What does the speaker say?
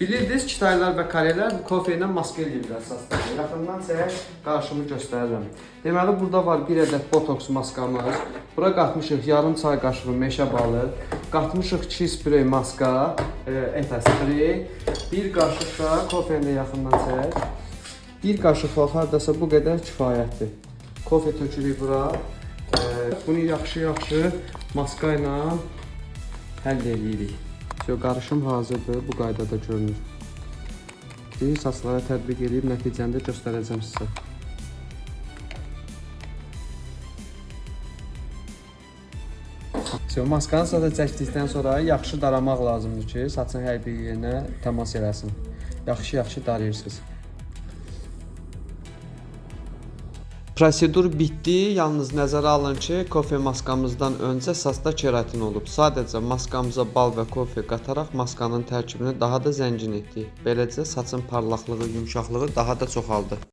Bilirdiniz ki, Taylar və Koreyalar kofe ilə maska eləyirlər əsasında. Yaxından sizə qarşımı göstərirəm. Deməli, burada var bir ədəd botoks maskamız. Bura qatmışıq yarım çay qaşığı meşə balı. Qatmışıq 2 sprey maska, eta sprey. Bir qaşıq da kofe ilə yaxından çək. Bir qaşıq hardasa bu qədər kifayətdir. Kofe tökürük bura. Bunu yaxşı-yaxşı maska ilə həll edirik. Qarışım hazırdır, bu qaydada görünür. Saçlara tətbiq edib nəticəni də göstərəcəm sizə. Maskanı saça çəkdikdən sonra yaxşı daramaq lazımdır ki, saçın hər bir yerinə təmas eləsin. Yaxşı-yaxşı darayırsınız. Prosedur bitdi. Yalnız nəzərə alın ki, kofe maskamızdan öncə saçda keratin olub. Sadəcə maskamıza bal və kofe qataraq maskanın tərkibini daha da zəngin etdik. Beləcə saçın parlaqlığı, yumşaqlığı daha da çoxaldı.